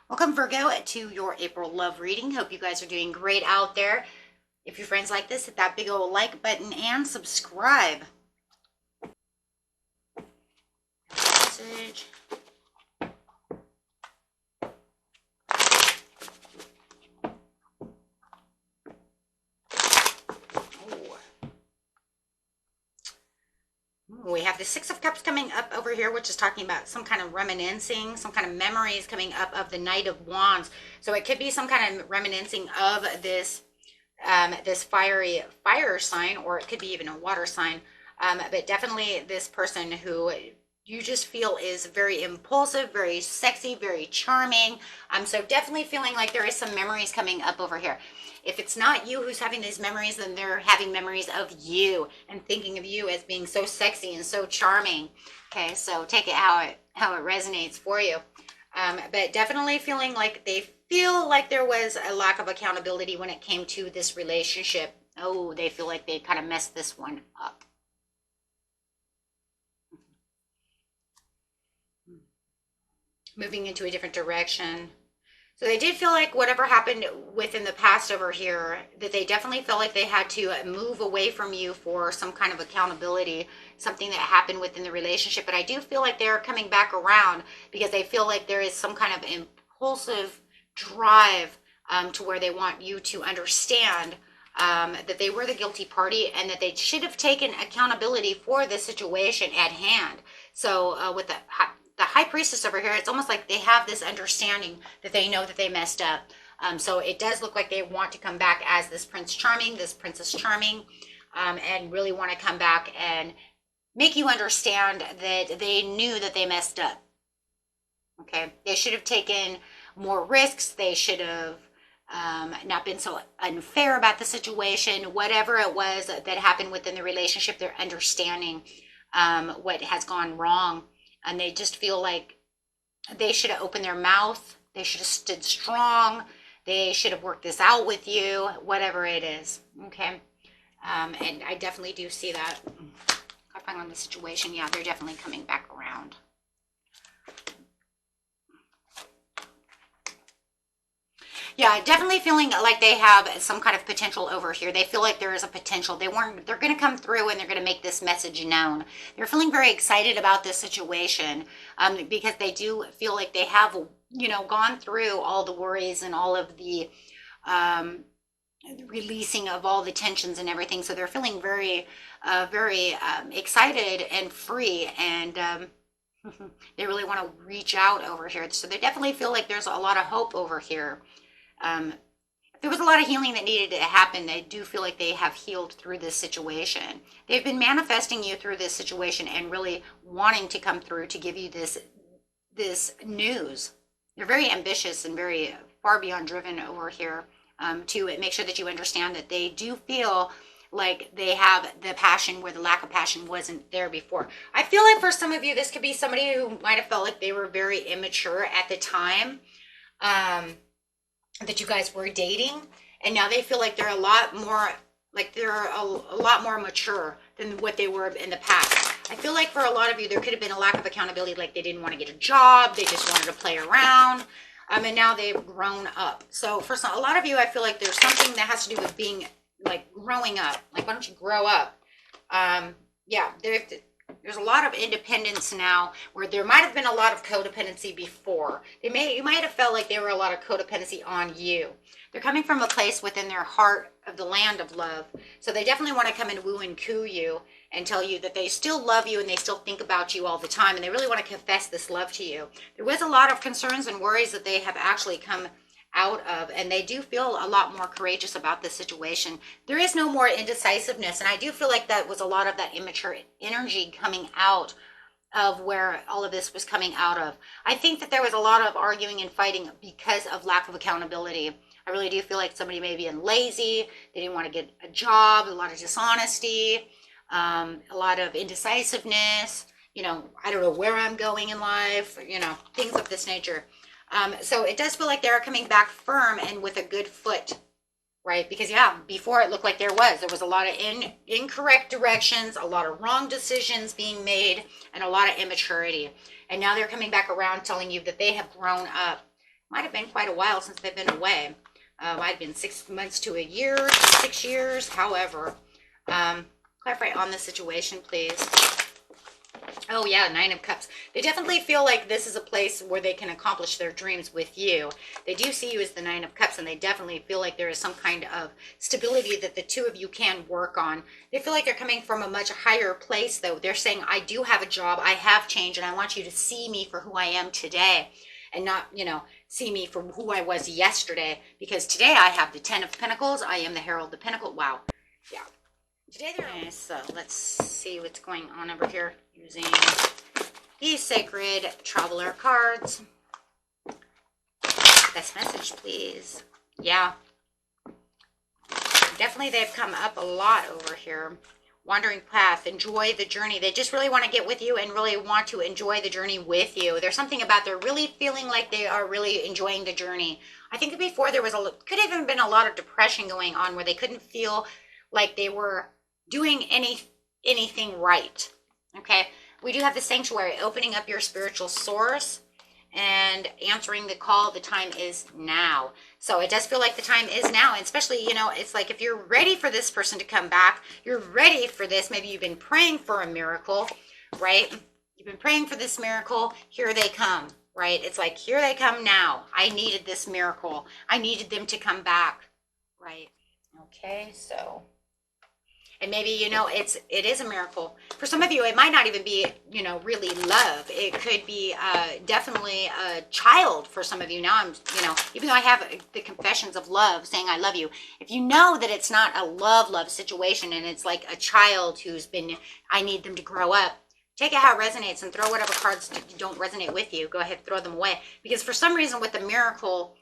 Welcome, Virgo, to your April love reading. Hope you guys are doing great out there. If your friends like this, hit that big old like button and subscribe. Message. We have the Six of Cups coming up over here, which is talking about some kind of reminiscing, some kind of memories coming up of the Knight of Wands. So it could be some kind of reminiscing of this this fiery fire sign, or it could be even a water sign. But definitely this person who you just feel is very impulsive, very sexy, very charming. So definitely feeling like there is some memories coming up over here. If it's not you who's having these memories, then they're having memories of you and thinking of you as being so sexy and so charming. Okay, so take it how it resonates for you. But definitely feeling like they feel like there was a lack of accountability when it came to this relationship. Oh, they feel like they kind of messed this one up. Moving into a different direction. So they did feel like whatever happened within the past over here, that they definitely felt like they had to move away from you for some kind of accountability, something that happened within the relationship. But I do feel like they're coming back around because they feel like there is some kind of impulsive drive to where they want you to understand that they were the guilty party and that they should have taken accountability for the situation at hand. So with the High Priestess over here, it's almost like they have this understanding that they know that they messed up. So it does look like they want to come back as this Prince Charming, this Princess Charming, and really want to come back and make you understand that they knew that they messed up. Okay, they should have taken more risks. They should have not been so unfair about the situation. Whatever it was that happened within the relationship, they're understanding what has gone wrong. And they just feel like they should have opened their mouth. They should have stood strong. They should have worked this out with you, whatever it is. Okay. And I definitely do see that. Clarifying on the situation. Yeah, they're definitely coming back around. Yeah, definitely feeling like they have some kind of potential over here. They feel like there is a potential. They're going to come through and they're going to make this message known. They're feeling very excited about this situation because they do feel like they have, gone through all the worries and all of the releasing of all the tensions and everything. So they're feeling very, very excited and free, and they really want to reach out over here. So they definitely feel like there's a lot of hope over here. If there was a lot of healing that needed to happen, they do feel like they have healed through this situation. They've been manifesting you through this situation and really wanting to come through to give you this news. They're very ambitious and very far beyond driven over here to make sure that you understand that they do feel like they have the passion where the lack of passion wasn't there before. I feel like for some of you, this could be somebody who might have felt like they were very immature at the time that you guys were dating, and now they feel like they're a lot more mature than what they were in the past. I feel like for a lot of you, there could have been a lack of accountability, like they didn't want to get a job, they just wanted to play around, and now they've grown up. So for a lot of you, I feel like there's something that has to do with being like growing up. Like, why don't you grow up? Yeah, there's a lot of independence now, where there might have been a lot of codependency before. You might have felt like there were a lot of codependency on you. They're coming from a place within their heart of the land of love. So they definitely want to come and woo and coo you and tell you that they still love you and they still think about you all the time. And they really want to confess this love to you. There was a lot of concerns and worries that they have actually come out of, and they do feel a lot more courageous about this situation. There is no more indecisiveness, and I do feel like that was a lot of that immature energy coming out of where all of this was coming out of. I think that there was a lot of arguing and fighting because of lack of accountability. I really do feel like somebody may be lazy, they didn't want to get a job, a lot of dishonesty, a lot of indecisiveness, I don't know where I'm going in life, things of this nature. So it does feel like they're coming back firm and with a good foot, right? Because before it looked like there was a lot of incorrect directions, a lot of wrong decisions being made, and a lot of immaturity. And now they're coming back around telling you that they have grown up Might have been quite a while since they've been away. Might have been 6 months to a year, 6 years, however. Clarify on the situation, please. Oh yeah, Nine of Cups. They definitely feel like this is a place where they can accomplish their dreams with you. They do see you as the Nine of Cups, and they definitely feel like there is some kind of stability that the two of you can work on. They feel like they're coming from a much higher place, though. They're saying, I do have a job, I have changed, and I want you to see me for who I am today, and not, see me for who I was yesterday, because today I have the Ten of Pentacles. I am the Herald of Pentacles. Wow. Yeah. Today okay, so let's see what's going on over here using these Sacred Traveler cards. Best message, please. Yeah. Definitely they've come up a lot over here. Wandering path, enjoy the journey. They just really want to get with you and really want to enjoy the journey with you. There's something about they're really feeling like they are really enjoying the journey. I think before there was could have even been a lot of depression going on where they couldn't feel like they were doing anything right. Okay, we do have the sanctuary, opening up your spiritual source and answering the call. The time is now. So it does feel like the time is now, and especially, it's like if you're ready for this person to come back, you're ready for this. Maybe you've been praying for a miracle, right? You've been praying for this miracle. Here they come, right? It's like, here they come now. I needed this miracle. I needed them to come back, right? Okay, so... And maybe, it is a miracle. For some of you, it might not even be, really love. It could be definitely a child for some of you. Now I'm, even though I have the confessions of love saying I love you, if you know that it's not a love situation and it's like a child who's been, I need them to grow up, take it how it resonates and throw whatever cards don't resonate with you. Go ahead, throw them away. Because for some reason with the miracle,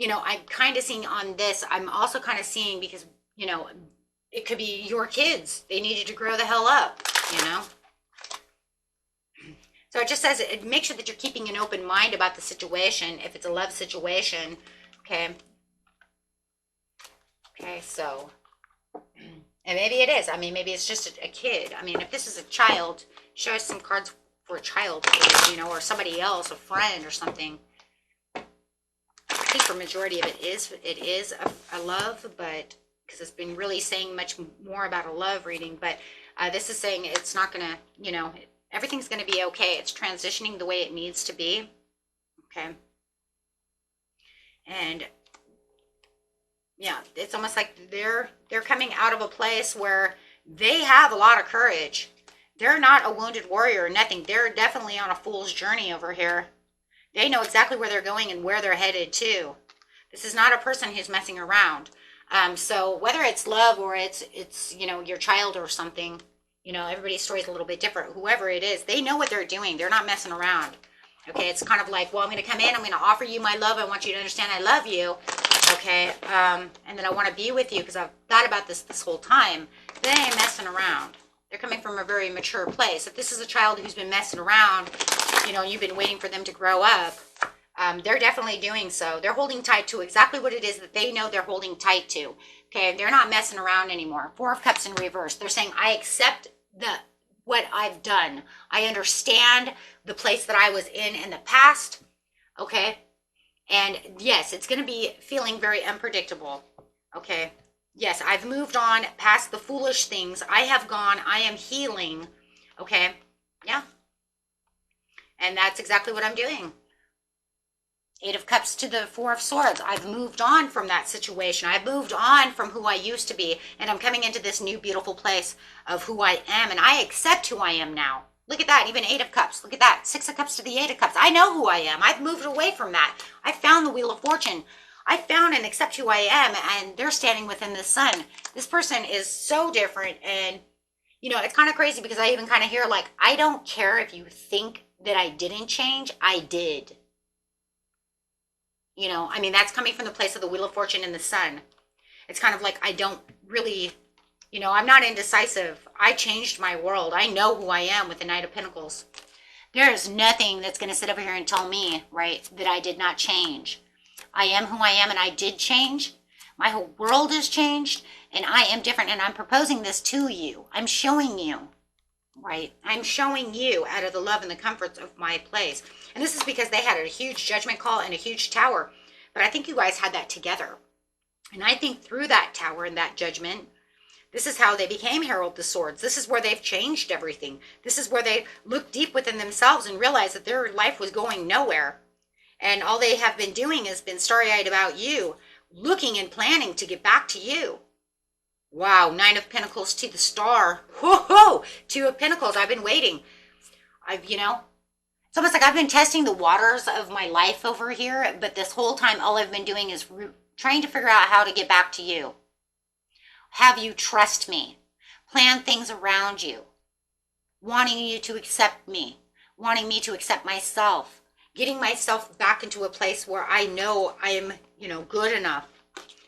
I'm kind of seeing on this, I'm also kind of seeing because, it could be your kids. They need you to grow the hell up, So it just says, make sure that you're keeping an open mind about the situation, if it's a love situation, okay? Okay, so, and maybe it is. I mean, maybe it's just a kid. I mean, if this is a child, show us some cards for a child, or somebody else, a friend or something. I think for majority of it is a love, but... because it's been really saying much more about a love reading, but this is saying it's not going to, everything's going to be okay. It's transitioning the way it needs to be, okay? And, yeah, it's almost like they're coming out of a place where they have a lot of courage. They're not a wounded warrior or nothing. They're definitely on a fool's journey over here. They know exactly where they're going and where they're headed to. This is not a person who's messing around. So whether it's love or it's your child or something, everybody's story is a little bit different. Whoever it is, they know what they're doing. They're not messing around. Okay, it's kind of like, well, I'm going to come in. I'm going to offer you my love. I want you to understand I love you. Okay, and then I want to be with you because I've thought about this whole time. They ain't messing around. They're coming from a very mature place. If this is a child who's been messing around, you've been waiting for them to grow up, they're definitely doing so. They're holding tight to exactly what it is that they know they're holding tight to. Okay, they're not messing around anymore. Four of Cups in reverse. They're saying, I accept what I've done. I understand the place that I was in the past. Okay, and yes, it's going to be feeling very unpredictable. Okay, yes, I've moved on past the foolish things. I have gone. I am healing. Okay, yeah, and that's exactly what I'm doing. Eight of Cups to the Four of Swords. I've moved on from that situation. I've moved on from who I used to be. And I'm coming into this new beautiful place of who I am. And I accept who I am now. Look at that. Even Eight of Cups. Look at that. Six of Cups to the Eight of Cups. I know who I am. I've moved away from that. I found the Wheel of Fortune. I found and accept who I am. And they're standing within the sun. This person is so different. And, it's kind of crazy because I even kind of hear like, I don't care if you think that I didn't change. I did. That's coming from the place of the Wheel of Fortune and the Sun. It's kind of like, I don't really, I'm not indecisive. I changed my world. I know who I am with the Knight of Pentacles. There is nothing that's going to sit over here and tell me, right, that I did not change. I am who I am and I did change. My whole world has changed and I am different and I'm proposing this to you. I'm showing you. right? I'm showing you out of the love and the comforts of my place. And this is because they had a huge judgment call and a huge tower. But I think you guys had that together. And I think through that tower and that judgment, this is how they became Herald the Swords. This is where they've changed everything. This is where they looked deep within themselves and realized that their life was going nowhere. And all they have been doing has been starry-eyed about you, looking and planning to get back to you. Wow, Nine of Pentacles to the Star. Whoa, Two of Pentacles. I've been waiting. It's almost like I've been testing the waters of my life over here, but this whole time all I've been doing is trying to figure out how to get back to you. Have you trust me. Plan things around you. Wanting you to accept me. Wanting me to accept myself. Getting myself back into a place where I know I am, good enough.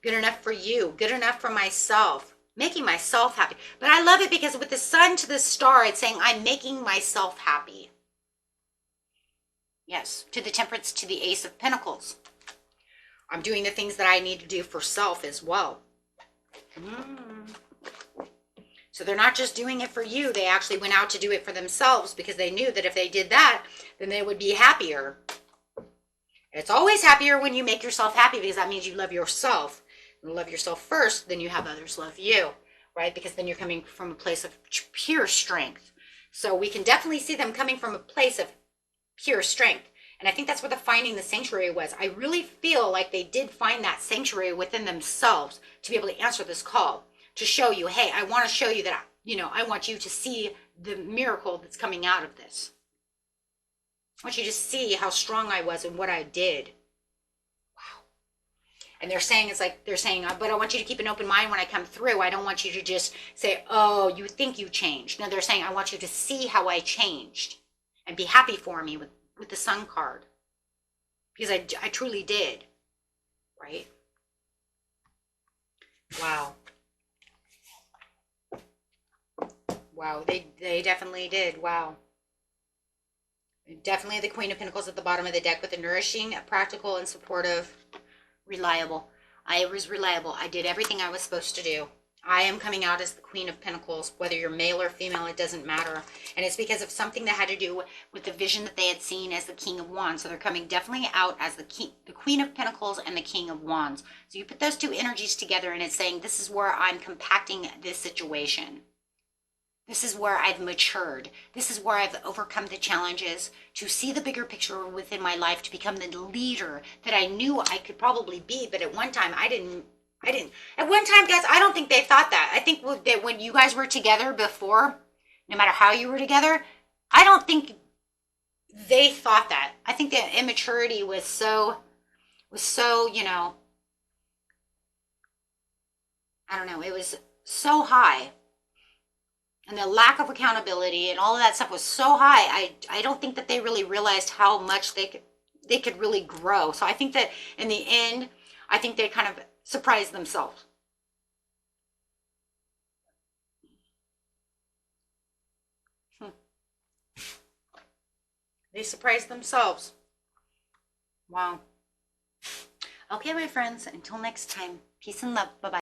Good enough for you. Good enough for myself. Making myself happy. But I love it because with the Sun to the Star, it's saying I'm making myself happy. Yes, to the Temperance, to the Ace of Pentacles. I'm doing the things that I need to do for self as well. So they're not just doing it for you. They actually went out to do it for themselves because they knew that if they did that, then they would be happier. And it's always happier when you make yourself happy because that means you love yourself. And love yourself first, then you have others love you, right? Because then you're coming from a place of pure strength. So we can definitely see them coming from a place of pure strength. And I think that's where the finding the sanctuary was. I really feel like they did find that sanctuary within themselves to be able to answer this call, to show you, hey, I want to show you that, I want you to see the miracle that's coming out of this. I want you to see how strong I was and what I did. Wow. And they're saying, but I want you to keep an open mind when I come through. I don't want you to just say, oh, you think you changed. No, they're saying, I want you to see how I changed and be happy for me with the Sun card. Because I truly did. Right? Wow. Wow, they definitely did. Wow. Definitely the Queen of Pentacles at the bottom of the deck with the nourishing, practical, and supportive, reliable. I was reliable. I did everything I was supposed to do. I am coming out as the Queen of Pentacles, whether you're male or female, it doesn't matter. And it's because of something that had to do with the vision that they had seen as the King of Wands. So they're coming definitely out as the Queen of Pentacles and the King of Wands. So you put those two energies together and it's saying, this is where I'm compacting this situation. This is where I've matured. This is where I've overcome the challenges to see the bigger picture within my life, to become the leader that I knew I could probably be. But at one time, I didn't. At one time, guys, I don't think they thought that. I think that when you guys were together before, no matter how you were together, I don't think they thought that. I think the immaturity was so, I don't know, it was so high. And the lack of accountability and all of that stuff was so high. I don't think that they really realized how much they could really grow. So I think that in the end, I think they kind of surprised themselves. They surprised themselves. Wow. Okay, my friends, until next time, peace and love. Bye-bye.